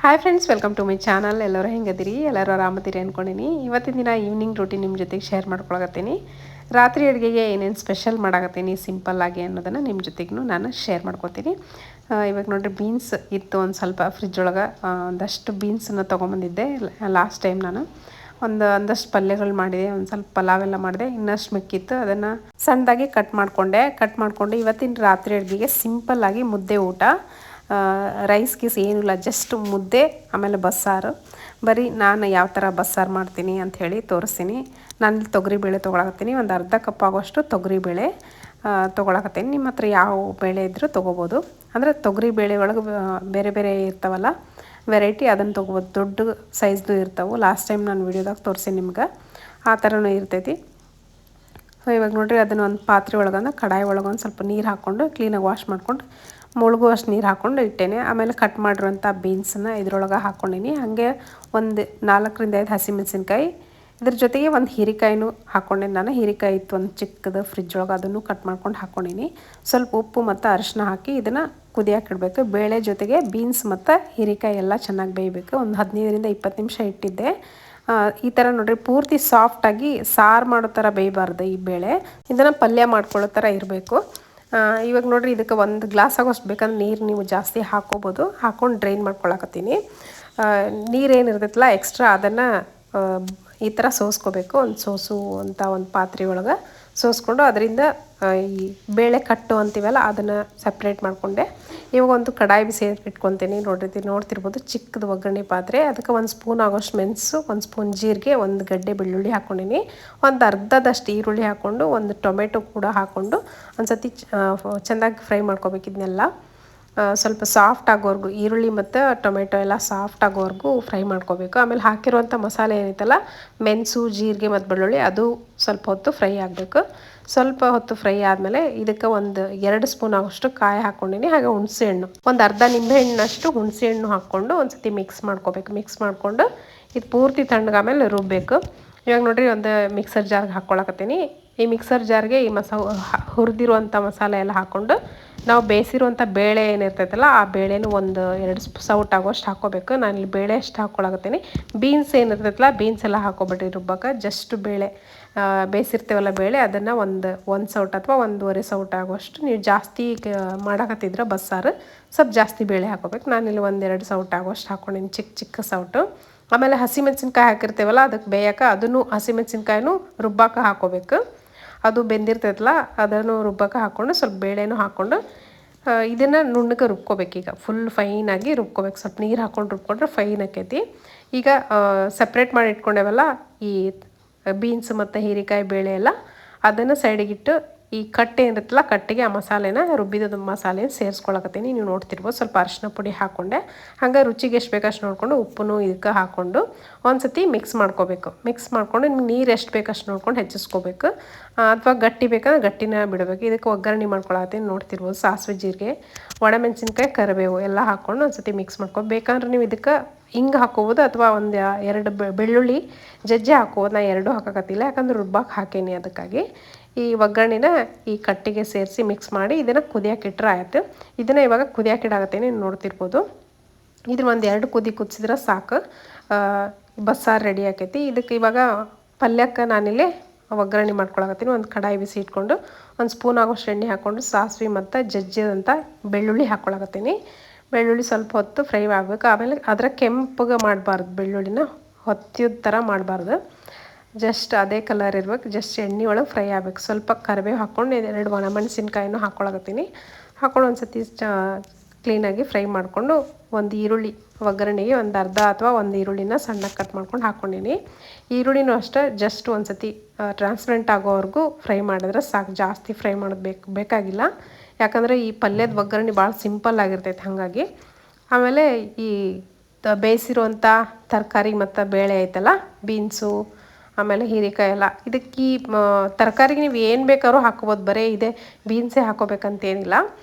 Hi friends, welcome to my channel. ಎಲ್ಲರೂ ಹೆಂಗದಿರಿ? ಎಲ್ಲರೂ ಆರಾಮದಿರಿ ಅಂದ್ಕೊಂಡಿನಿ. ಇವತ್ತಿನ ದಿನ ಈವ್ನಿಂಗ್ ರೂಟೀನ್ ನಿಮ್ಮ ಜೊತೆಗೆ ಶೇರ್ ಮಾಡ್ಕೊಳಕತ್ತೀನಿ. ರಾತ್ರಿ ಅಡುಗೆಗೆ ಏನೇನು ಸ್ಪೆಷಲ್ ಮಾಡಾಕತ್ತೀನಿ ಸಿಂಪಲ್ಲಾಗಿ ಅನ್ನೋದನ್ನು ನಿಮ್ಮ ಜೊತೆಗೂ ನಾನು ಶೇರ್ ಮಾಡ್ಕೊತೀನಿ. ಇವಾಗ ನೋಡಿರಿ, ಬೀನ್ಸ್ ಇತ್ತು ಒಂದು ಸ್ವಲ್ಪ ಫ್ರಿಜ್ ಒಳಗೆ. ಒಂದಷ್ಟು ಬೀನ್ಸನ್ನು ತೊಗೊಂಬಂದಿದ್ದೆ ಲಾಸ್ಟ್ ಟೈಮ್. ನಾನು ಒಂದಷ್ಟು ಪಲ್ಯಗಳು ಮಾಡಿದೆ, ಒಂದು ಸ್ವಲ್ಪ ಪಲಾವೆಲ್ಲ ಮಾಡಿದೆ. ಇನ್ನಷ್ಟು ಮಿಕ್ಕಿತ್ತು, ಅದನ್ನು ಸಣ್ಣದಾಗಿ ಕಟ್ ಮಾಡಿಕೊಂಡು ಇವತ್ತಿನ ರಾತ್ರಿ ಅಡುಗೆಗೆ ಸಿಂಪಲ್ಲಾಗಿ ಮುದ್ದೆ ಊಟ. ರೈಸ್ ಗೀಸ್ ಏನಿಲ್ಲ, ಜಸ್ಟ್ ಮುದ್ದೆ ಆಮೇಲೆ ಬಸ್ಸಾರು. ಬರೀ ನಾನು ಯಾವ ಥರ ಬಸ್ಸಾರು ಮಾಡ್ತೀನಿ ಅಂಥೇಳಿ ತೋರಿಸ್ತೀನಿ. ನಾನಿಲ್ಲಿ ತೊಗರಿಬೇಳೆ ತೊಗೊಳಕತ್ತೀನಿ. ಒಂದು ಅರ್ಧ ಕಪ್ ಆಗೋಷ್ಟು ತೊಗರಿಬೇಳೆ ತೊಗೊಳಕತ್ತೀನಿ. ನಿಮ್ಮ ಹತ್ರ ಯಾವ ಬೇಳೆ ಇದ್ದರೂ ತೊಗೋಬೋದು. ಅಂದರೆ ತೊಗರಿಬೇಳೆ ಒಳಗೆ ಬೇರೆ ಬೇರೆ ಇರ್ತಾವಲ್ಲ ವೆರೈಟಿ, ಅದನ್ನು ತೊಗೋಬೋದು. ದೊಡ್ಡ ಸೈಜ್ದು ಇರ್ತಾವೆ. ಲಾಸ್ಟ್ ಟೈಮ್ ನಾನು ವೀಡಿಯೋದಾಗ ತೋರಿಸಿ ನಿಮ್ಗೆ ಆ ಥರನೂ ಇರ್ತೈತಿ. ಇವಾಗ ನೋಡಿರಿ, ಅದನ್ನು ಒಂದು ಪಾತ್ರೆ ಒಳಗಂದು ಕಡಾಯಿ ಒಳಗೊಂದು ಸ್ವಲ್ಪ ನೀರು ಹಾಕ್ಕೊಂಡು ಕ್ಲೀನಾಗಿ ವಾಶ್ ಮಾಡ್ಕೊಂಡು ಮುಳುಗುವಷ್ಟು ನೀರು ಹಾಕ್ಕೊಂಡು ಇಟ್ಟೇನೆ. ಆಮೇಲೆ ಕಟ್ ಮಾಡಿರುವಂಥ ಬೀನ್ಸನ್ನು ಇದ್ರೊಳಗೆ ಹಾಕ್ಕೊಂಡೀನಿ. ಹಾಗೆ ಒಂದು 4-5 ಹಸಿಮೆಣಸಿನ್ಕಾಯಿ, ಇದ್ರ ಜೊತೆಗೆ ಒಂದು ಹೀರೆಕಾಯಿನೂ ಹಾಕ್ಕೊಂಡೆ. ನಾನು ಹೀರೆಕಾಯಿ ಇತ್ತು ಒಂದು ಚಿಕ್ಕದು ಫ್ರಿಜ್ ಒಳಗೆ, ಅದನ್ನು ಕಟ್ ಮಾಡ್ಕೊಂಡು ಹಾಕ್ಕೊಂಡೀನಿ. ಸ್ವಲ್ಪ ಉಪ್ಪು ಮತ್ತು ಅರಿಶಿನ ಹಾಕಿ ಇದನ್ನು ಕುದಿಯೋಕೆ ಇಡಬೇಕು. ಬೇಳೆ ಜೊತೆಗೆ ಬೀನ್ಸ್ ಮತ್ತು ಹೀರೆಕಾಯಿ ಎಲ್ಲ ಚೆನ್ನಾಗಿ ಬೇಯಬೇಕು. ಒಂದು 15-20 ನಿಮಿಷ ಇಟ್ಟಿದ್ದೆ. ಈ ಥರ ನೋಡಿರಿ, ಪೂರ್ತಿ ಸಾಫ್ಟಾಗಿ ಸಾರು ಮಾಡೋ ಥರ ಬೇಯಬಾರ್ದು ಈ ಬೇಳೆ. ಇದನ್ನು ಪಲ್ಯ ಮಾಡ್ಕೊಳ್ಳೋ ಥರ ಇರಬೇಕು. ಇವಾಗ ನೋಡಿರಿ, ಇದಕ್ಕೆ ಒಂದು ಗ್ಲಾಸ್ ಆಗೋಷ್ಟು ಬೇಕಂದ್ರೆ ನೀರು ನೀವು ಜಾಸ್ತಿ ಹಾಕ್ಕೋಬೋದು. ಹಾಕ್ಕೊಂಡು ಡ್ರೈನ್ ಮಾಡ್ಕೊಳಕತ್ತೀನಿ. ನೀರೇನಿರ್ತೈತಲ್ಲ ಎಕ್ಸ್ಟ್ರಾ, ಅದನ್ನು ಈ ಥರ ಸೋಸ್ಕೋಬೇಕು. ಒಂದು ಪಾತ್ರೆ ಒಳಗೆ ಸೋಸ್ಕೊಂಡು ಅದರಿಂದ ಈ ಬೇಳೆ ಕಟ್ಟು ಅಂತೀವಲ್ಲ ಅದನ್ನು ಸಪ್ರೇಟ್ ಮಾಡಿಕೊಂಡೆ. ಇವಾಗ ಒಂದು ಕಡಾಯಿ ಬಿಸಿ ಇಟ್ಕೊತೀನಿ. ನೋಡ್ತಿರ್ಬೋದು, ಚಿಕ್ಕದು ಒಗ್ಗರಣೆ ಪಾತ್ರೆ. ಅದಕ್ಕೆ 1 ಸ್ಪೂನ್ ಆಗೋಷ್ಟು ಮೆಣಸು, 1 ಸ್ಪೂನ್ ಜೀರಿಗೆ, 1 ಗಡ್ಡೆ ಬೆಳ್ಳುಳ್ಳಿ ಹಾಕ್ಕೊಂಡಿನಿ. ಒಂದು ಅರ್ಧದಷ್ಟು ಈರುಳ್ಳಿ ಹಾಕ್ಕೊಂಡು, ಒಂದು ಟೊಮೆಟೊ ಕೂಡ ಹಾಕ್ಕೊಂಡು ಒಂದು ಸತಿ ಚೆಂದಾಗಿ ಫ್ರೈ ಮಾಡ್ಕೋಬೇಕು. ಇದನ್ನೆಲ್ಲ ಸ್ವಲ್ಪ ಸಾಫ್ಟ್ ಆಗೋವರೆಗೂ, ಈರುಳ್ಳಿ ಮತ್ತು ಟೊಮೆಟೊ ಎಲ್ಲ ಸಾಫ್ಟ್ ಆಗೋವರೆಗೂ ಫ್ರೈ ಮಾಡ್ಕೋಬೇಕು. ಆಮೇಲೆ ಹಾಕಿರುವಂಥ ಮಸಾಲೆ ಏನೈತಲ್ಲ, ಮೆಣಸು, ಜೀರಿಗೆ ಮತ್ತು ಬೆಳ್ಳುಳ್ಳಿ, ಅದು ಸ್ವಲ್ಪ ಹೊತ್ತು ಫ್ರೈ ಆಗಬೇಕು. ಸ್ವಲ್ಪ ಹೊತ್ತು ಫ್ರೈ ಆದಮೇಲೆ ಇದಕ್ಕೆ ಒಂದು 2 ಸ್ಪೂನ್ ಆಗೋಷ್ಟು ಕಾಯಿ ಹಾಕ್ಕೊಂಡಿನಿ. ಹಾಗೆ ಹುಣಸೆಹಣ್ಣು, ಒಂದು ಅರ್ಧ ನಿಂಬೆಹಣ್ಣಷ್ಟು ಹುಣಸೆಹಣ್ಣು ಹಾಕ್ಕೊಂಡು ಒಂದು ಸತಿ ಮಿಕ್ಸ್ ಮಾಡ್ಕೋಬೇಕು. ಮಿಕ್ಸ್ ಮಾಡಿಕೊಂಡು ಇದು ಪೂರ್ತಿ ತಣ್ಣಗಾಮೇಲೆ ರುಬ್ಬಬೇಕು. ಇವಾಗ ನೋಡಿರಿ, ಒಂದು ಮಿಕ್ಸರ್ ಜಾರ್ಗೆ ಹಾಕ್ಕೊಳಕತ್ತೀನಿ. ಈ ಮಿಕ್ಸರ್ ಜಾರ್ಗೆ ಈ ಹುರಿದಿರುವಂಥ ಮಸಾಲೆ ಎಲ್ಲ ಹಾಕ್ಕೊಂಡು ನಾವು ಬೇಯಿಸಿರುವಂಥ ಬೇಳೆ ಏನಿರ್ತೈತಲ್ಲ ಆ ಬೇಳೆನೂ ಒಂದು 2 ಸೌಟ್ ಆಗೋಷ್ಟು ಹಾಕ್ಕೋಬೇಕು. ನಾನಿಲ್ಲಿ ಬೇಳೆ ಅಷ್ಟು ಹಾಕ್ಕೊಳಕತ್ತೀನಿ. ಬೀನ್ಸ್ ಏನಿರ್ತೈತಲ್ಲ ಬೀನ್ಸ್ ಎಲ್ಲ ಹಾಕ್ಕೊಬೇಡ್ರಿ ರುಬ್ಬಕ್ಕೆ. ಜಸ್ಟ್ ಬೇಳೆ ಬೇಯಿಸಿರ್ತೇವಲ್ಲ ಬೇಳೆ, ಅದನ್ನು ಒಂದು ಸೌಟ್ ಅಥವಾ 1.5 ಸೌಟ್ ಆಗೋಷ್ಟು ನೀವು ಜಾಸ್ತಿ ಮಾಡಕತ್ತಿದ್ರೆ ಬಸ್ಸಾರು ಸ್ವಲ್ಪ ಜಾಸ್ತಿ ಬೇಳೆ ಹಾಕ್ಕೋಬೇಕು. ನಾನಿಲ್ಲಿ 1-2 ಸೌಟ್ ಆಗೋಷ್ಟು ಹಾಕ್ಕೊಂಡಿನಿ, ಚಿಕ್ಕ ಸೌಟು. ಆಮೇಲೆ ಹಸಿಮೆಣ್ಸಿನ್ಕಾಯಿ ಹಾಕಿರ್ತೇವಲ್ಲ ಅದಕ್ಕೆ ಬೇಯಕ್ಕೆ, ಅದನ್ನು ಹಸಿಮೆಣ್ಸಿನ್ಕಾಯಿನೂ ರುಬ್ಬಕ್ಕೆ ಹಾಕ್ಕೋಬೇಕು. ಅದು ಬೆಂದಿರ್ತೈತಲ್ಲ ಅದನ್ನು ರುಬ್ಬಕ್ಕೆ ಹಾಕ್ಕೊಂಡು ಸ್ವಲ್ಪ ಬೇಳೆನೂ ಹಾಕ್ಕೊಂಡು ಇದನ್ನು ನುಣ್ಣಗೆ ರುಬ್ಕೋಬೇಕು. ಈಗ ಫುಲ್ ಫೈನಾಗಿ ರುಬ್ಕೋಬೇಕು. ಸ್ವಲ್ಪ ನೀರು ಹಾಕ್ಕೊಂಡು ರುಬ್ಕೊಂಡ್ರೆ ಫೈನ್ ಆಕೈತಿ. ಈಗ ಸಪ್ರೇಟ್ ಮಾಡಿ ಇಟ್ಕೊಂಡೇವಲ್ಲ ಈ ಬೀನ್ಸ್ ಮತ್ತು ಹೀರೆಕಾಯಿ ಬೇಳೆ ಎಲ್ಲ, ಅದನ್ನು ಸೈಡಿಗಿಟ್ಟು ಈ ಕಟ್ಟೆ ಏನಿರುತ್ತಲ್ಲ ಕಟ್ಟಿಗೆ ಆ ಮಸಾಲೆನ ರುಬ್ಬಿದ ಮಸಾಲೆನ ಸೇರಿಸ್ಕೊಳಕತ್ತೀನಿ. ನೀವು ನೋಡ್ತಿರ್ಬೋದು, ಸ್ವಲ್ಪ ಅರಿಶಿನ ಪುಡಿ ಹಾಕ್ಕೊಂಡೆ. ಹಂಗೆ ರುಚಿಗೆ ಎಷ್ಟು ಬೇಕಷ್ಟು ನೋಡಿಕೊಂಡು ಉಪ್ಪನ್ನು ಇದಕ್ಕೆ ಹಾಕ್ಕೊಂಡು ಒಂದು ಸತಿ ಮಿಕ್ಸ್ ಮಾಡ್ಕೋಬೇಕು. ಮಿಕ್ಸ್ ಮಾಡಿಕೊಂಡು ನಿಮ್ಗೆ ನೀರು ಎಷ್ಟು ಬೇಕಷ್ಟು ನೋಡ್ಕೊಂಡು ಹೆಚ್ಚಿಸ್ಕೋಬೇಕು. ಅಥವಾ ಗಟ್ಟಿ ಬೇಕಂದ್ರೆ ಗಟ್ಟಿನ ಬಿಡಬೇಕು. ಇದಕ್ಕೆ ಒಗ್ಗರಣೆ ಮಾಡ್ಕೊಳತ್ತೀನಿ. ನೋಡ್ತಿರ್ಬೋದು, ಸಾಸಿವೆ, ಜೀರಿಗೆ, ಒಣಮೆಣಸಿನ್ಕಾಯಿ, ಕರಿಬೇವು ಎಲ್ಲ ಹಾಕ್ಕೊಂಡು ಒಂದು ಸತಿ ಮಿಕ್ಸ್ ಮಾಡ್ಕೊಂಡು, ಬೇಕಂದ್ರೆ ನೀವು ಇದಕ್ಕೆ ಹಿಂಗೆ ಹಾಕ್ಕೋಬೋದು ಅಥವಾ ಒಂದು 2 ಬೆಳ್ಳುಳ್ಳಿ ಜಜ್ಜಿ ಹಾಕ್ಕೋಬೋದು. ನಾನು 2 ಹಾಕೋಕತ್ತಿಲ್ಲ, ಯಾಕಂದ್ರೆ ರುಬ್ಬಕ್ಕೆ ಹಾಕೀನಿ. ಅದಕ್ಕಾಗಿ ಈ ಒಗ್ಗರಣೆನ ಈ ಕಟ್ಟಿಗೆ ಸೇರಿಸಿ ಮಿಕ್ಸ್ ಮಾಡಿ ಇದನ್ನು ಕುದಿಯೋಕೆ ಇಟ್ಟರೆ ಆಯಿತು. ಇದನ್ನು ಇವಾಗ ಕುದಿಯೋಕೆ ಇಡಾಕತ್ತೀನಿ. ನೋಡ್ತಿರ್ಬೋದು, ಇದನ್ನ ಒಂದು 2 ಕುದಿ ಕುದಿಸಿದ್ರೆ ಸಾಕು, ಬಸ್ಸಾರು ರೆಡಿ ಆಕೈತಿ. ಇದಕ್ಕೆ ಇವಾಗ ಪಲ್ಯಕ್ಕೆ ನಾನಿಲ್ಲಿ ಒಗ್ಗರಣೆ ಮಾಡ್ಕೊಳಕತ್ತೀನಿ. ಒಂದು ಕಡಾಯಿ ಬಿಸಿ ಇಟ್ಕೊಂಡು 1 ಸ್ಪೂನ್ ಆಗೋಷ್ಟು ಎಣ್ಣೆ ಹಾಕ್ಕೊಂಡು ಸಾಸಿವೆ ಮತ್ತು ಜಜ್ಜಿದಂಥ ಬೆಳ್ಳುಳ್ಳಿ ಹಾಕ್ಕೊಳಕತ್ತೀನಿ. ಬೆಳ್ಳುಳ್ಳಿ ಸ್ವಲ್ಪ ಹೊತ್ತು ಫ್ರೈ ಆಗಬೇಕು. ಆಮೇಲೆ ಅದರ ಕೆಂಪಗೆ ಮಾಡಬಾರ್ದು, ಬೆಳ್ಳುಳ್ಳಿನ ಹೊತ್ತಿದ ಥರ ಮಾಡಬಾರ್ದು, ಜಸ್ಟ್ ಅದೇ ಕಲರ್ ಇರ್ಬೇಕು. ಜಸ್ಟ್ ಎಣ್ಣೆ ಒಳಗೆ ಫ್ರೈ ಆಗಬೇಕು. ಸ್ವಲ್ಪ ಕರಿಬೇವು ಹಾಕ್ಕೊಂಡು 2 ಒಣಮೆಣಸಿನ್ಕಾಯಿನೂ ಹಾಕ್ಕೊಳಕತ್ತೀನಿ. ಹಾಕ್ಕೊಂಡು ಒಂದು ಸತಿ ಕ್ಲೀನಾಗಿ ಫ್ರೈ ಮಾಡಿಕೊಂಡು ಒಂದು ಈರುಳ್ಳಿ ಒಗ್ಗರಣೆಗೆ ಒಂದು ಅರ್ಧ ಅಥವಾ 1 ಈರುಳ್ಳಿನ ಸಣ್ಣಗೆ ಕಟ್ ಮಾಡ್ಕೊಂಡು ಹಾಕ್ಕೊಂಡೀನಿ. ಈರುಳ್ಳಿನೂ ಅಷ್ಟೇ ಜಸ್ಟ್ ಒಂದು ಸತಿ ಟ್ರಾನ್ಸ್ಪರೆಂಟ್ ಆಗೋವರೆಗೂ ಫ್ರೈ ಮಾಡಿದ್ರೆ ಸಾಕು. ಜಾಸ್ತಿ ಫ್ರೈ ಮಾಡೋದು ಬೇಕಾಗಿಲ್ಲ, ಯಾಕಂದರೆ ಈ ಪಲ್ಯದ ಒಗ್ಗರಣೆ ಭಾಳ ಸಿಂಪಲ್ ಆಗಿರ್ತೈತೆ. ಹಾಗಾಗಿ ಆಮೇಲೆ ಈ ಬೇಯಿಸಿರುವಂಥ ತರಕಾರಿ ಮತ್ತು ಬೇಳೆ ಐತಲ್ಲ, ಬೀನ್ಸು ಆಮೇಲೆ ಹೀರೆಕಾಯಿ ಎಲ್ಲ, ಇದಕ್ಕೆ ಈ ತರಕಾರಿಗೆ ನೀವು ಏನು ಬೇಕಾದ್ರೂ ಹಾಕ್ಕೋಬೋದು. ಬರೀ ಇದೆ ಬೀನ್ಸೇ ಹಾಕ್ಕೋಬೇಕಂತೇನಿಲ್ಲ.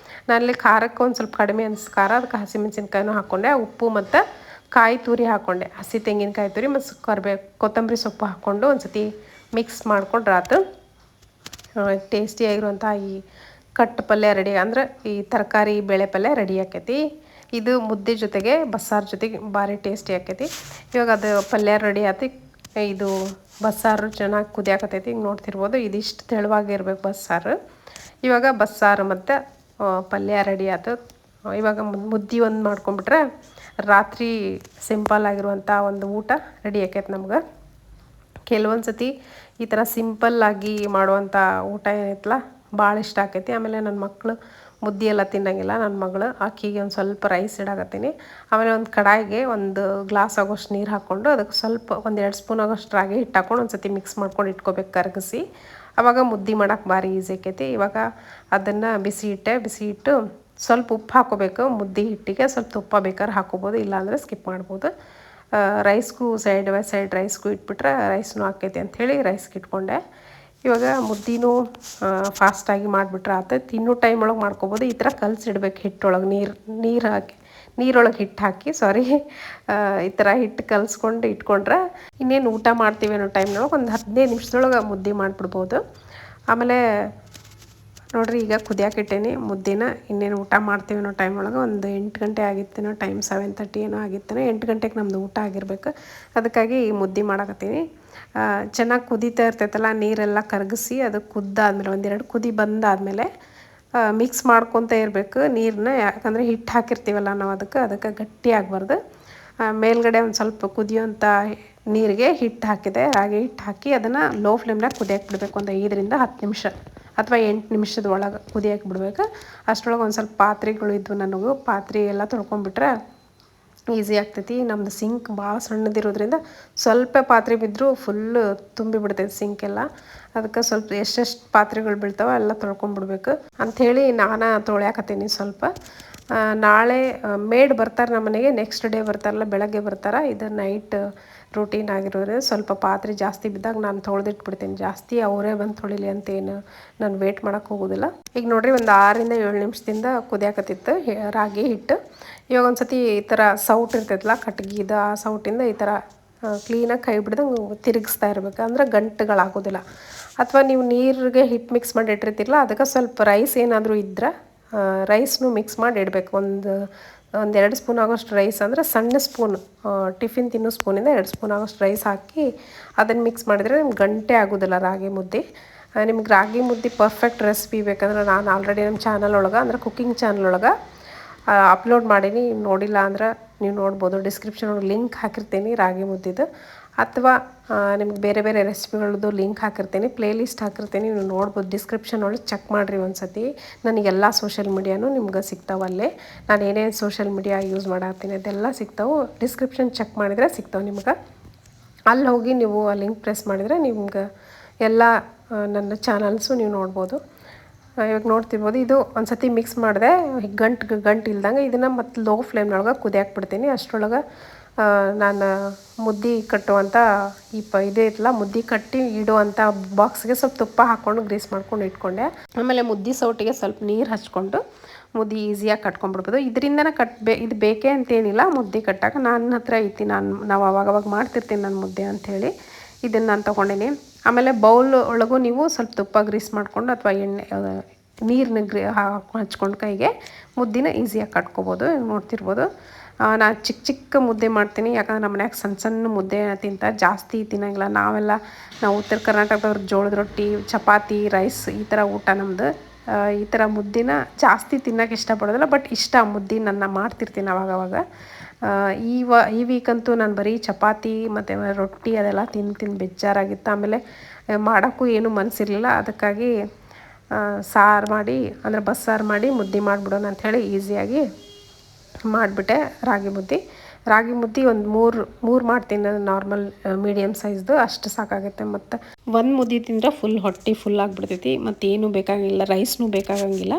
ನಾನಲ್ಲಿ ಖಾರಕ್ಕೆ ಒಂದು ಸ್ವಲ್ಪ ಕಡಿಮೆ ಖಾರ, ಅದಕ್ಕೆ ಹಸಿಮೆಣ್ಸಿನ್ಕಾಯಿನೂ ಹಾಕ್ಕೊಂಡೆ. ಉಪ್ಪು ಮತ್ತು ಕಾಯಿ ತುರಿ ಹಾಕ್ಕೊಂಡೆ, ಹಸಿ ತೆಂಗಿನಕಾಯಿ ತುರಿ ಮತ್ತು ಕೊತ್ತಂಬರಿ ಸೊಪ್ಪು ಹಾಕ್ಕೊಂಡು ಒಂದು ಸತಿ ಮಿಕ್ಸ್ ಮಾಡ್ಕೊಂಡ್ರೆ ಆತು. ಟೇಸ್ಟಿಯಾಗಿರುವಂಥ ಈ ಕಟ್ಟು ಪಲ್ಯ ರೆಡಿ, ಅಂದ್ರೆ ಈ ತರಕಾರಿ ಬೇಳೆ ಪಲ್ಯ ರೆಡಿ ಆಕೈತಿ. ಇದು ಮುದ್ದೆ ಜೊತೆಗೆ ಬಸ್ಸಾರು ಜೊತೆಗೆ ಭಾರಿ ಟೇಸ್ಟಿ ಆಕೈತಿ. ಇವಾಗ ಅದು ಪಲ್ಯ ರೆಡಿ ಆಯ್ತು. ಇದು ಬಸ್ಸಾರು ಚೆನ್ನಾಗಿ ಕುದಿಯಾಕತ್ತೈತಿ. ಈಗ ನೋಡ್ತಿರ್ಬೋದು ಇದಿಷ್ಟು ತೆಳುವಾಗಿರ್ಬೇಕು ಬಸ್ಸಾರು. ಇವಾಗ ಬಸ್ಸಾರು ಮತ್ತು ಪಲ್ಯ ರೆಡಿ ಆಯ್ತು. ಇವಾಗ ಮುದ್ದೆ ಒಂದು ಮಾಡ್ಕೊಂಬಿಟ್ರೆ ರಾತ್ರಿ ಸಿಂಪಲ್ ಆಗಿರುವಂಥ ಒಂದು ಊಟ ರೆಡಿ ಆಕೈತೆ ನಮ್ಗೆ. ಕೆಲವೊಂದು ಸತಿ ಈ ಥರ ಸಿಂಪಲ್ಲಾಗಿ ಮಾಡುವಂಥ ಊಟ ಏನೈತಲ್ಲ ಭಾಳ ಇಷ್ಟ ಆಕೈತಿ. ಆಮೇಲೆ ನನ್ನ ಮಕ್ಕಳು ಮುದ್ದೆ ಎಲ್ಲ ತಿನ್ನೋಂಗಿಲ್ಲ. ನನ್ನ ಮಗಳು ಆಕಿಗೆ ಒಂದು ಸ್ವಲ್ಪ ರೈಸ್ ಇಡಾಕತ್ತೀನಿ. ಆಮೇಲೆ ಒಂದು ಕಡಾಯಿಗೆ ಒಂದು ಗ್ಲಾಸ್ ಆಗೋಷ್ಟು ನೀರು ಹಾಕ್ಕೊಂಡು ಅದಕ್ಕೆ ಸ್ವಲ್ಪ ಒಂದು 2 ಸ್ಪೂನ್ ಆಗೋಷ್ಟು ರಾಗಿ ಹಿಟ್ಟು ಹಾಕ್ಕೊಂಡು ಒಂದು ಸತಿ ಮಿಕ್ಸ್ ಮಾಡ್ಕೊಂಡು ಇಟ್ಕೋಬೇಕು ಕರಗಿಸಿ. ಆವಾಗ ಮುದ್ದೆ ಮಾಡೋಕೆ ಭಾರಿ ಈಸಿ ಆಕೈತಿ. ಇವಾಗ ಅದನ್ನು ಬಿಸಿ ಇಟ್ಟು ಸ್ವಲ್ಪ ಉಪ್ಪು ಹಾಕೋಬೇಕು. ಮುದ್ದೆ ಹಿಟ್ಟಿಗೆ ಸ್ವಲ್ಪ ತುಪ್ಪ ಬೇಕಾದ್ರೆ ಹಾಕೋಬೋದು, ಇಲ್ಲಾಂದರೆ ಸ್ಕಿಪ್ ಮಾಡ್ಬೋದು. ರೈಸ್ಗೂ ಸೈಡ್ ಬೈ ಸೈಡ್ ರೈಸ್ಗೂ ಇಟ್ಬಿಟ್ರೆ ರೈಸ್ನೂ ಆಕೈತಿ ಅಂಥೇಳಿ ರೈಸ್ಗೆ ಇಟ್ಕೊಂಡೆ. ಇವಾಗ ಮುದ್ದಿನೂ ಫಾಸ್ಟಾಗಿ ಮಾಡಿಬಿಟ್ರೆ ಆತ. ತಿನ್ನೋ ಟೈಮ್ ಒಳಗೆ ಮಾಡ್ಕೊಬೋದು. ಈ ಥರ ಕಲಸಿಡ್ಬೇಕು ಹಿಟ್ಟೊಳಗೆ ನೀರೊಳಗೆ ಹಿಟ್ಟು ಹಾಕಿ ಈ ಥರ ಹಿಟ್ಟು ಕಲಿಸ್ಕೊಂಡು ಇಟ್ಕೊಂಡ್ರೆ ಇನ್ನೇನು ಊಟ ಮಾಡ್ತೀವಿ ಅನ್ನೋ ಟೈಮ್ನೊಳಗೆ ಒಂದು 15 ನಿಮಿಷದೊಳಗೆ ಮುದ್ದೆ ಮಾಡಿಬಿಡ್ಬೋದು. ಆಮೇಲೆ ನೋಡಿರಿ ಈಗ ಕುದಿಯಾಕಿಟ್ಟೇನಿ ಮುದ್ದಿನ. ಇನ್ನೇನು ಊಟ ಮಾಡ್ತೀವಿ ಅನ್ನೋ ಟೈಮ್ ಒಳಗೆ ಒಂದು 8 ಗಂಟೆ ಆಗಿತ್ತೇನೋ ಟೈಮ್, 7:30 ಏನೋ ಆಗಿತ್ತೇನೋ. 8 ಗಂಟೆಗೆ ನಮ್ಮದು ಊಟ ಆಗಿರ್ಬೇಕು. ಅದಕ್ಕಾಗಿ ಈ ಮುದ್ದೆ ಮಾಡಕತ್ತೀನಿ. ಚೆನ್ನಾಗಿ ಕುದೀತಾ ಇರ್ತೈತಲ್ಲ, ನೀರೆಲ್ಲ ಕರಗಿಸಿ ಅದು ಕುದ್ದಾದ್ಮೇಲೆ 1-2 ಕುದಿ ಬಂದಾದಮೇಲೆ ಮಿಕ್ಸ್ ಮಾಡ್ಕೊತ ಇರಬೇಕು ನೀರನ್ನ. ಯಾಕಂದರೆ ಹಿಟ್ಟು ಹಾಕಿರ್ತೀವಲ್ಲ ನಾವು ಅದಕ್ಕೆ ಗಟ್ಟಿ ಆಗಬಾರ್ದು. ಮೇಲ್ಗಡೆ ಒಂದು ಸ್ವಲ್ಪ ಕುದಿಯೋಂಥ ನೀರಿಗೆ ಹಿಟ್ಟು ಹಾಕಿದೆ, ರಾಗಿ ಹಿಟ್ಟು ಹಾಕಿ ಅದನ್ನು ಲೋ ಫ್ಲೇಮ್ನಾಗ ಕುದಿಯಕ್ಕೆ ಬಿಡಬೇಕು. ಒಂದು 5-10 ನಿಮಿಷ ಅಥವಾ 8 ನಿಮಿಷದ ಒಳಗೆ ಕುದಿಯಕ್ಕೆ ಬಿಡ್ಬೇಕು. ಅಷ್ಟರೊಳಗೆ ಒಂದು ಸ್ವಲ್ಪ ಪಾತ್ರೆಗಳು ಇದ್ವು ನನಗೂ. ಪಾತ್ರೆ ಎಲ್ಲ ತೊಳ್ಕೊಂಡ್ಬಿಟ್ರೆ ಈಸಿ ಆಗ್ತೈತಿ. ನಮ್ಮದು ಸಿಂಕ್ ಭಾಳ ಸಣ್ಣದಿರೋದ್ರಿಂದ ಸ್ವಲ್ಪ ಪಾತ್ರೆ ಬಿದ್ದರೂ ಫುಲ್ಲು ತುಂಬಿಬಿಡ್ತೈತೆ ಸಿಂಕೆಲ್ಲ. ಅದಕ್ಕೆ ಸ್ವಲ್ಪ ಎಷ್ಟೆಷ್ಟು ಪಾತ್ರೆಗಳು ಬೀಳ್ತಾವೆ ಎಲ್ಲ ತೊಳ್ಕೊಂಡ್ಬಿಡ್ಬೇಕು ಅಂಥೇಳಿ ನಾನು ತೊಳ್ಯಾಕತ್ತೀನಿ ಸ್ವಲ್ಪ. ನಾಳೆ ಮೇಡ್ ಬರ್ತಾರೆ ನಮ್ಮ ಮನೆಗೆ. ನೆಕ್ಸ್ಟ್ ಡೇ ಬರ್ತಾರಲ್ಲ, ಬೆಳಗ್ಗೆ ಬರ್ತಾರೆ. ಇದು ನೈಟ್ ರೂಟೀನ್ ಆಗಿರೋದ್ರಿಂದ ಸ್ವಲ್ಪ ಪಾತ್ರೆ ಜಾಸ್ತಿ ಬಿದ್ದಾಗ ನಾನು ತೊಳೆದಿಟ್ಬಿಡ್ತೀನಿ. ಜಾಸ್ತಿ ಅವರೇ ಬಂದು ತೊಳಿಲಿ ಅಂತೇನು ನಾನು ವೇಟ್ ಮಾಡೋಕ್ಕೆ ಹೋಗೋದಿಲ್ಲ. ಈಗ ನೋಡಿರಿ ಒಂದು 6-7 ನಿಮಿಷದಿಂದ ಕುದಿಯಾಕತ್ತಿತ್ತು ರಾಗಿ ಹಿಟ್ಟು. ಇವಾಗ ಒಂದು ಸತಿ ಈ ಥರ ಸೌಟ್ ಇರ್ತೈತಲ್ಲ ಕಟ್ಗಿದ, ಆ ಸೌಟಿಂದ ಈ ಥರ ಕ್ಲೀನಾಗಿ ಕೈ ಬಿಡ್ದಂಗೆ ತಿರುಗಿಸ್ತಾ ಇರಬೇಕು. ಅಂದ್ರೆ ಗಂಟುಗಳಾಗೋದಿಲ್ಲ. ಅಥವಾ ನೀವು ನೀರಿಗೆ ಹಿಟ್ಟು ಮಿಕ್ಸ್ ಮಾಡಿ ಇಟ್ಟಿರ್ತಿರಲ್ಲ, ಅದಕ್ಕೆ ಸ್ವಲ್ಪ ರೈಸ್ ಏನಾದರೂ ಇದ್ದರೆ ರೈಸ್ನು ಮಿಕ್ಸ್ ಮಾಡಿ ಇಡಬೇಕು. ಒಂದು 2 ಸ್ಪೂನ್ ಆಗೋಷ್ಟು ರೈಸ್, ಅಂದರೆ ಸಣ್ಣ ಸ್ಪೂನ್ ಟಿಫಿನ್ ತಿನ್ನೋ ಸ್ಪೂನಿಂದ 2 ಸ್ಪೂನ್ ಆಗೋಷ್ಟು ರೈಸ್ ಹಾಕಿ ಅದನ್ನು ಮಿಕ್ಸ್ ಮಾಡಿದರೆ ನಿಮ್ಗೆ ಗಂಟೆ ಆಗೋದಿಲ್ಲ ರಾಗಿ ಮುದ್ದೆ. ನಿಮ್ಗೆ ರಾಗಿ ಮುದ್ದೆ ಪರ್ಫೆಕ್ಟ್ ರೆಸಿಪಿ ಬೇಕಂದ್ರೆ ನಾನು ಆಲ್ರೆಡಿ ನಮ್ಮ ಚಾನಲ್ ಒಳಗೆ, ಅಂದರೆ ಕುಕ್ಕಿಂಗ್ ಚಾನಲ್ ಒಳಗೆ ಅಪ್ಲೋಡ್ ಮಾಡೀನಿ. ನೋಡಿಲ್ಲ ಅಂದ್ರೆ ನೀವು ನೋಡ್ಬೋದು. ಡಿಸ್ಕ್ರಿಪ್ಷನ್ ಒಳಗೆ ಲಿಂಕ್ ಹಾಕಿರ್ತೀನಿ ರಾಗಿ ಮುದ್ದಿದ್ದು. ಅಥವಾ ನಿಮ್ಗೆ ಬೇರೆ ಬೇರೆ ರೆಸಿಪಿಗಳದ್ದು ಲಿಂಕ್ ಹಾಕಿರ್ತೀನಿ, ಪ್ಲೇಲಿಸ್ಟ್ ಹಾಕಿರ್ತೀನಿ, ನೀವು ನೋಡ್ಬೋದು. ಡಿಸ್ಕ್ರಿಪ್ಷನ್ ಒಳಗೆ ಚೆಕ್ ಮಾಡಿರಿ ಒಂದು ಸತಿ. ನನಗೆಲ್ಲ ಸೋಷಿಯಲ್ ಮೀಡಿಯಾನು ನಿಮ್ಗೆ ಸಿಗ್ತಾವೆ ಅಲ್ಲೇ. ನಾನು ಏನೇನು ಸೋಷಿಯಲ್ ಮೀಡಿಯಾ ಯೂಸ್ ಮಾಡತ್ತೀನಿ ಅದೆಲ್ಲ ಸಿಗ್ತಾವೆ. ಡಿಸ್ಕ್ರಿಪ್ಷನ್ ಚೆಕ್ ಮಾಡಿದರೆ ಸಿಗ್ತಾವೆ ನಿಮ್ಗೆ. ಅಲ್ಲಿ ಹೋಗಿ ನೀವು ಆ ಲಿಂಕ್ ಪ್ರೆಸ್ ಮಾಡಿದರೆ ನಿಮ್ಗೆ ಎಲ್ಲ ನನ್ನ ಚಾನಲ್ಸು ನೀವು ನೋಡ್ಬೋದು. ಇವಾಗ ನೋಡ್ತಿರ್ಬೋದು. ಇದು ಒಂದು ಸತಿ ಮಿಕ್ಸ್ ಮಾಡಿದೆ, ಗಂಟು ಇಲ್ದಂಗೆ ಇದನ್ನು ಮತ್ತು ಲೋ ಫ್ಲೇಮ್ನೊಳಗೆ ಕುದಿಯಾಕೆ ಬಿಡ್ತೀನಿ. ಅಷ್ಟರೊಳಗೆ ನಾನು ಮುದ್ದೆ ಕಟ್ಟುವಂಥ ಇದೇ ಇತ್ತಲ್ಲ, ಮುದ್ದೆ ಕಟ್ಟಿ ಇಡುವಂಥ ಬಾಕ್ಸ್ಗೆ ಸ್ವಲ್ಪ ತುಪ್ಪ ಹಾಕ್ಕೊಂಡು ಗ್ರೀಸ್ ಮಾಡ್ಕೊಂಡು ಇಟ್ಕೊಂಡೆ. ಆಮೇಲೆ ಮುದ್ದೆ ಸೌಟಿಗೆ ಸ್ವಲ್ಪ ನೀರು ಹಚ್ಕೊಂಡು ಮುದ್ದೆ ಈಸಿಯಾಗಿ ಕಟ್ಕೊಂಡ್ಬಿಡ್ಬೋದು. ಇದರಿಂದನೇ ಇದು ಬೇಕೇ ಅಂತೇನಿಲ್ಲ ಮುದ್ದೆ ಕಟ್ಟಾಕ. ನನ್ನ ಹತ್ರ ಐತಿ, ನಾವು ಅವಾಗವಾಗ ಮಾಡ್ತಿರ್ತೀನಿ ನಾನು ಮುದ್ದೆ ಅಂಥೇಳಿ ಇದನ್ನು ನಾನು ತೊಗೊಂಡಿನಿ. ಆಮೇಲೆ ಬೌಲ್ ಒಳಗೂ ನೀವು ಸ್ವಲ್ಪ ತುಪ್ಪ ಗ್ರೀಸ್ ಮಾಡಿಕೊಂಡು ಅಥವಾ ನೀರನ್ನ ಹಚ್ಕೊಂಡು ಕೈಗೆ ಮುದ್ದಿನ ಈಸಿಯಾಗಿ ಕಟ್ಕೊಬೋದು. ನೋಡ್ತಿರ್ಬೋದು. ನಾನು ಚಿಕ್ಕ ಮುದ್ದೆ ಮಾಡ್ತೀನಿ. ಯಾಕಂದ್ರೆ ನಮ್ಮ ಮನ್ಯಾಗ ಸಣ್ಣ ಮುದ್ದೆ ತಿಂತಾರೆ, ಜಾಸ್ತಿ ತಿನ್ನೋಂಗಿಲ್ಲ. ನಾವು ಉತ್ತರ ಕರ್ನಾಟಕದವ್ರು ಜೋಳದ ರೊಟ್ಟಿ, ಚಪಾತಿ, ರೈಸ್ ಈ ಥರ ಊಟ ನಮ್ಮದು. ಈ ಥರ ಮುದ್ದಿನ ಜಾಸ್ತಿ ತಿನ್ನೋಕೆ ಇಷ್ಟಪಡೋದಿಲ್ಲ. ಬಟ್ ಇಷ್ಟ ಮುದ್ದೆ ನನ್ನ ಮಾಡ್ತಿರ್ತೀನಿ ಅವಾಗವಾಗ. ಈ ವೀಕಂತೂ ನಾನು ಬರೀ ಚಪಾತಿ ಮತ್ತು ರೊಟ್ಟಿ ಅದೆಲ್ಲ ತಿಂದು ಬೇಜಾರಾಗಿತ್ತು. ಆಮೇಲೆ ಮಾಡೋಕ್ಕೂ ಏನೂ ಮನಸ್ಸಿರಲಿಲ್ಲ. ಅದಕ್ಕಾಗಿ ಸಾರು ಮಾಡಿ, ಅಂದರೆ ಬಸ್ಸಾರು ಮಾಡಿ ಮುದ್ದೆ ಮಾಡಿಬಿಡೋಣ ಅಂಥೇಳಿ ಈಸಿಯಾಗಿ ಮಾಡಿಬಿಟ್ಟೆ ರಾಗಿ ಮುದ್ದೆ ಒಂದು ಮೂರು ಮಾಡ್ತೀನಿ ನಾನು. ನಾರ್ಮಲ್ ಮೀಡಿಯಮ್ ಸೈಜ್ದು ಅಷ್ಟು ಸಾಕಾಗುತ್ತೆ. ಮತ್ತು ಒಂದು ಮುದ್ದೆ ತಿಂದರೆ ಹೊಟ್ಟೆ ಫುಲ್ ಆಗಿಬಿಡ್ತೈತಿ. ಮತ್ತು ಏನೂ ಬೇಕಾಗಿಲ್ಲ, ರೈಸ್ನೂ ಬೇಕಾಗಂಗಿಲ್ಲ.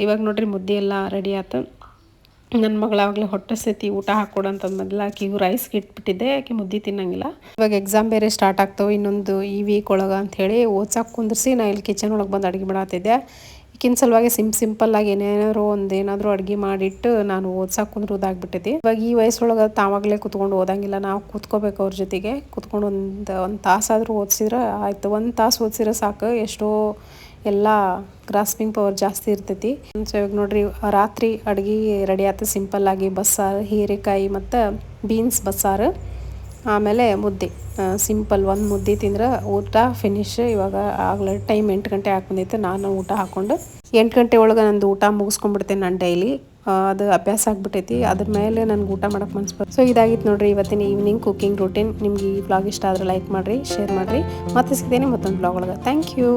ಇವಾಗ ನೋಡಿರಿ ಮುದ್ದೆ ಎಲ್ಲ ರೆಡಿ ಆಯ್ತು. ನನ್ನ ಮಗಳಾಗಲೇ ಹೊಟ್ಟೆ ಸತಿ ಊಟ ಹಾಕ್ಕೊಡಂತಂದು ಮೊದಲು ಆಕೆಗೂ ರೈಸ್ಗೆ ಇಟ್ಬಿಟ್ಟಿದ್ದೆ. ಆಕೆ ಮುದ್ದೆ ತಿನ್ನಂಗಿಲ್ಲ. ಇವಾಗ ಎಕ್ಸಾಮ್ ಬೇರೆ ಸ್ಟಾರ್ಟ್ ಆಗ್ತವೆ ಇನ್ನೊಂದು ಈ ವೀಕ್ ಒಳಗೆ ಅಂಥೇಳಿ ಓದ್ಸಕ್ಕೆ ಕುಂದಿರಿಸಿ ನಾನು ಇಲ್ಲಿ ಕಿಚನ್ ಒಳಗೆ ಬಂದು ಅಡುಗೆ ಮಾಡತ್ತಿದ್ದೆ. ಈಗಿನ ಸಲುವಾಗಿ ಸಿಂಪಲ್ಲಾಗಿ ಏನಾದರೂ ಅಡುಗೆ ಮಾಡಿಟ್ಟು ನಾನು ಓದ್ಸಕ್ಕೆ ಕುಂದ್ರೋದಾಗ್ಬಿಟ್ಟಿದ್ದೆ. ಇವಾಗ ಈ ವಯಸ್ಸೊಳಗೆ ತಾವಾಗಲೇ ಕುತ್ಕೊಂಡು ಓದಂಗಿಲ್ಲ. ನಾವು ಕೂತ್ಕೋಬೇಕು ಅವ್ರ ಜೊತೆಗೆ. ಕೂತ್ಕೊಂಡು ಒಂದು ತಾಸಾದರೂ ಓದಿಸಿದ್ರೆ ಆಯಿತು. 1 ತಾಸು ಓದಿಸಿದ್ರೆ ಸಾಕು. ಎಷ್ಟೋ ಎಲ್ಲ ಗ್ರಾಸ್ಪಿಂಗ್ ಪವರ್ ಜಾಸ್ತಿ ಇರ್ತೈತಿ. ಸೊ ಇವಾಗ ನೋಡ್ರಿ ರಾತ್ರಿ ಅಡುಗೆ ರೆಡಿ ಆಯ್ತು. ಸಿಂಪಲ್ಲಾಗಿ ಬಸ್ಸಾರು, ಹೀರೆಕಾಯಿ ಮತ್ತು ಬೀನ್ಸ್ ಬಸ್ಸಾರು, ಆಮೇಲೆ ಮುದ್ದೆ. ಸಿಂಪಲ್ ಒಂದು ಮುದ್ದೆ ತಿಂದ್ರೆ ಊಟ ಫಿನಿಶ್. ಇವಾಗ ಆಗಲೇ ಟೈಮ್ 8 ಗಂಟೆ ಬಂದೈತೆ. ನಾನು ಊಟ ಹಾಕ್ಕೊಂಡು 8 ಗಂಟೆ ಒಳಗೆ ನಂದು ಊಟ ಮುಗಿಸ್ಕೊಂಡ್ಬಿಡ್ತೇನೆ ನಾನು ಡೈಲಿ. ಅದು ಅಭ್ಯಾಸ ಆಗ್ಬಿಟ್ಟೈತಿ. ಅದ್ರ ಮೇಲೆ ನನಗೆ ಊಟ ಮಾಡೋಕ್ಕೆ ಮನ್ಸು ಬರ್ತದೆ. ಸೊ ಇದಾಗಿತ್ತು ನೋಡ್ರಿ ಇವತ್ತಿನ ಈವ್ನಿಂಗ್ ಕುಕಿಂಗ್ ರೂಟೀನ್. ನಿಮ್ಗೆ ಈ ವ್ಲಾಗ್ ಇಷ್ಟ ಆದರೆ ಲೈಕ್ ಮಾಡಿರಿ, ಶೇರ್ ಮಾಡಿರಿ. ಮತ್ತೆ ಸಿಗ್ತೇನೆ ಮತ್ತೊಂದು ವ್ಲಾಗ್ ಒಳಗೆ. Thank you.